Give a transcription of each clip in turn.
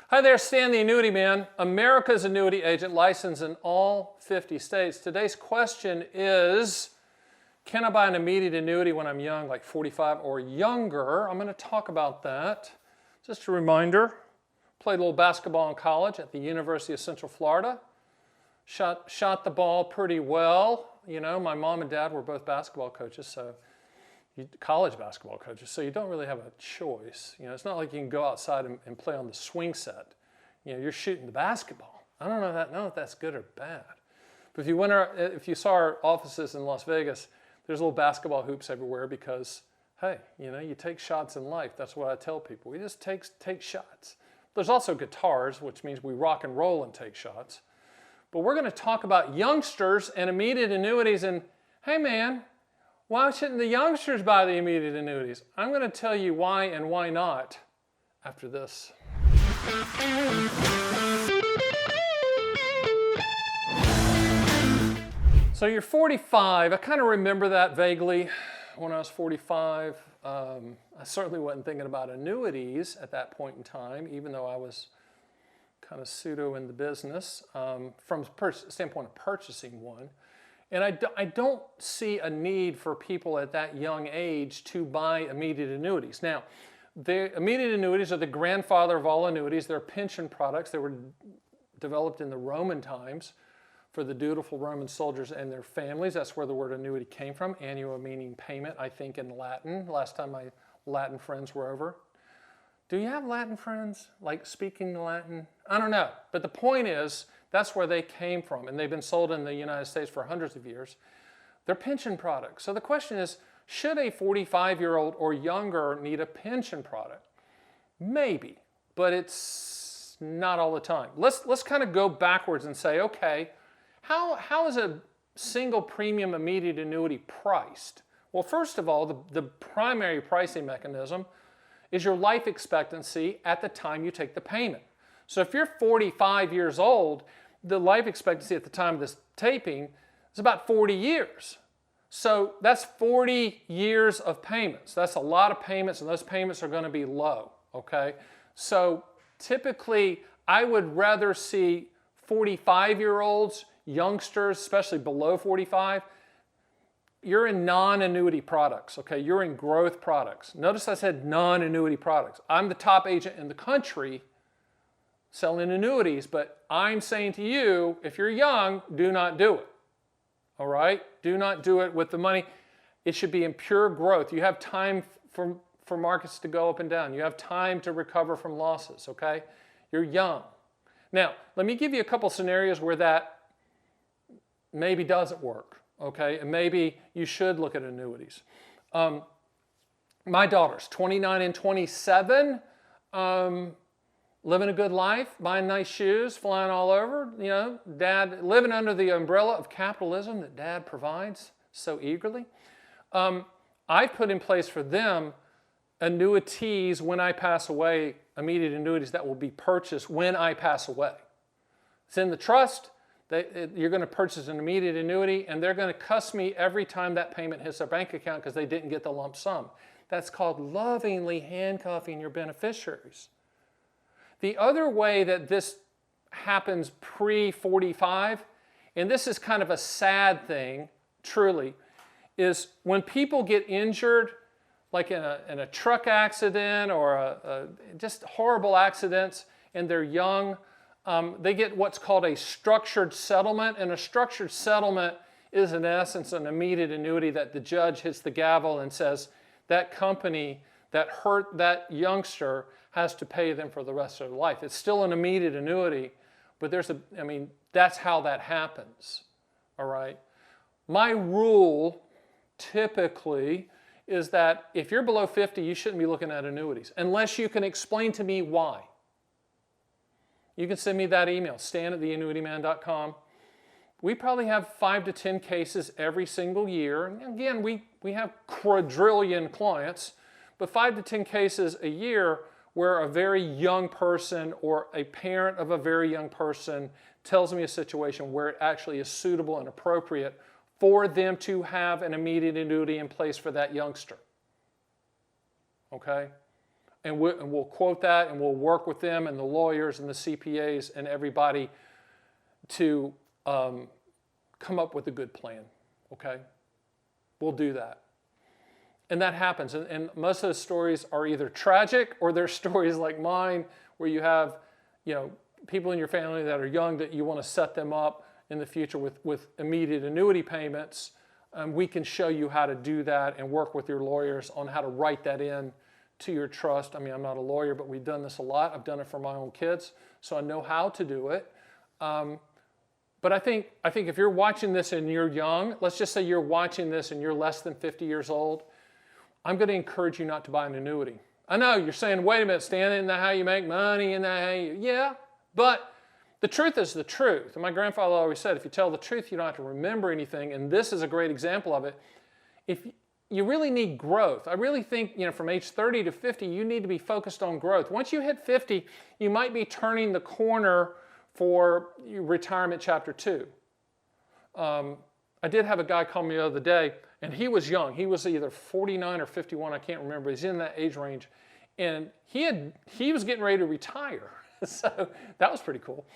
Hi there, Stan the Annuity Man, America's annuity agent, licensed in all 50 states. Today's question is, can I buy an immediate annuity when I'm young, like 45 or younger? I'm going to talk about that. Just a reminder, played a little basketball in college at the University of Central Florida. Shot the ball pretty well. You know, my mom and dad were both basketball coaches, college basketball coaches, so you don't really have a choice. You know, it's not like you can go outside and play on the swing set. You know, you're shooting the basketball. I don't know if that's good or bad. But if you saw our offices in Las Vegas, there's little basketball hoops everywhere because, hey, you know, you take shots in life. That's what I tell people. We just take shots. There's also guitars, which means we rock and roll and take shots. But we're going to talk about youngsters and immediate annuities. And hey, man, why shouldn't the youngsters buy the immediate annuities? I'm going to tell you why and why not after this. So you're 45. I kind of remember that vaguely when I was 45. I certainly wasn't thinking about annuities at that point in time, even though I was kind of pseudo in the business from the standpoint of purchasing one. And I don't see a need for people at that young age to buy immediate annuities. Now, the immediate annuities are the grandfather of all annuities. They're pension products. They were developed in the Roman times for the dutiful Roman soldiers and their families. That's where the word annuity came from. Annua meaning payment, I think, in Latin. Last time my Latin friends were over. Do you have Latin friends, like speaking Latin? I don't know. But the point is, that's where they came from, and they've been sold in the United States for hundreds of years. They're pension products. So the question is, should a 45-year-old or younger need a pension product? Maybe, but it's not all the time. Let's kind of go backwards and say, okay, how is a single premium immediate annuity priced? Well, first of all, the primary pricing mechanism is your life expectancy at the time you take the payment. So if you're 45 years old, the life expectancy at the time of this taping is about 40 years. So that's 40 years of payments. That's a lot of payments, and those payments are going to be low, okay? So typically, I would rather see 45-year-olds, youngsters, especially below 45, you're in non-annuity products, okay? You're in growth products. Notice I said non-annuity products. I'm the top agent in the country selling annuities, but I'm saying to you, if you're young, do not do it, all right? Do not do it with the money. It should be in pure growth. You have time for markets to go up and down. You have time to recover from losses, okay? You're young. Now, let me give you a couple scenarios where that maybe doesn't work, okay? And maybe you should look at annuities. My daughters, 29 and 27, living a good life, buying nice shoes, flying all over, you know, dad living under the umbrella of capitalism that dad provides so eagerly. I've put in place for them annuities when I pass away, immediate annuities that will be purchased when I pass away. It's in the trust. You're going to purchase an immediate annuity, and they're going to cuss me every time that payment hits their bank account because they didn't get the lump sum. That's called lovingly handcuffing your beneficiaries. The other way that this happens pre-45, and this is kind of a sad thing, truly, is when people get injured, like in a truck accident or just horrible accidents, and they're young, they get what's called a structured settlement, and a structured settlement is in essence an immediate annuity that the judge hits the gavel and says that company that hurt that youngster has to pay them for the rest of their life. It's still an immediate annuity, but that's how that happens, all right? My rule typically is that if you're below 50, you shouldn't be looking at annuities unless you can explain to me why. You can send me that email, stan@theannuityman.com. We probably have 5 to 10 cases every single year. And again, we have quadrillion clients, but 5 to 10 cases a year where a very young person or a parent of a very young person tells me a situation where it actually is suitable and appropriate for them to have an immediate annuity in place for that youngster. Okay? and we'll quote that, and we'll work with them and the lawyers and the CPAs and everybody to come up with a good plan, okay? We'll do that. And that happens. And most of the stories are either tragic or they're stories like mine where you have, people in your family that are young that you want to set them up in the future with immediate annuity payments. We can show you how to do that and work with your lawyers on how to write that in to your trust. I mean, I'm not a lawyer, but we've done this a lot. I've done it for my own kids, so I know how to do it. But I think if you're watching this and you're young, let's just say you're watching this and you're less than 50 years old, I'm going to encourage you not to buy an annuity. I know you're saying, wait a minute, Stan, isn't that how you make money? Isn't that how you... Yeah, but the truth is the truth. And my grandfather always said, if you tell the truth, you don't have to remember anything. And this is a great example of it. If you really need growth, I really think, from age 30 to 50, you need to be focused on growth. Once you hit 50, you might be turning the corner for retirement chapter 2. I did have a guy call me the other day, and he was young. He was either 49 or 51, I can't remember. He's in that age range. And he was getting ready to retire. So that was pretty cool.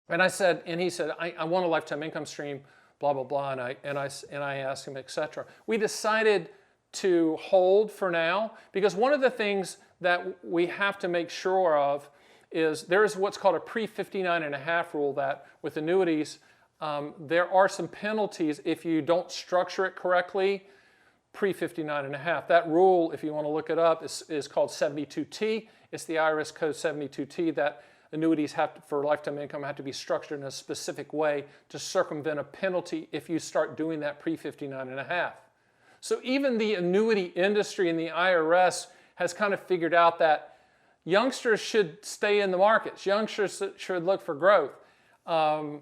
And he said, I want a lifetime income stream, blah, blah, blah. And I asked him, etc. We decided to hold for now because one of the things that we have to make sure of is there's what's called a pre-59.5 rule that with annuities, there are some penalties if you don't structure it correctly pre-59.5. That rule, if you want to look it up, is called 72T. It's the IRS code 72T that annuities for lifetime income have to be structured in a specific way to circumvent a penalty if you start doing that pre-59.5. So even the annuity industry and the IRS has kind of figured out that youngsters should stay in the markets. Youngsters should look for growth. And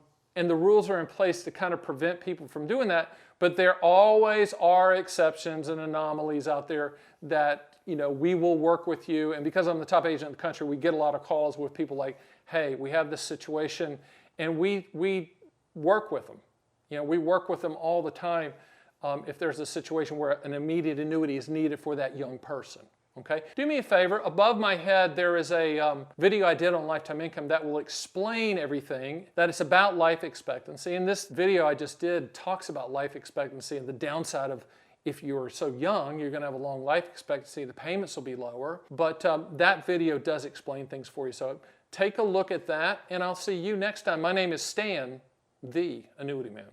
the rules are in place to kind of prevent people from doing that. But there always are exceptions and anomalies out there that we will work with you. And because I'm the top agent in the country, we get a lot of calls with people like, hey, we have this situation. And we work with them. We work with them all the time if there's a situation where an immediate annuity is needed for that young person. Okay? Do me a favor. Above my head, there is a video I did on lifetime income that will explain everything that is about life expectancy. And this video I just did talks about life expectancy and the downside of if you're so young, you're going to have a long life expectancy. The payments will be lower. But that video does explain things for you. So take a look at that, and I'll see you next time. My name is Stan, the Annuity Man.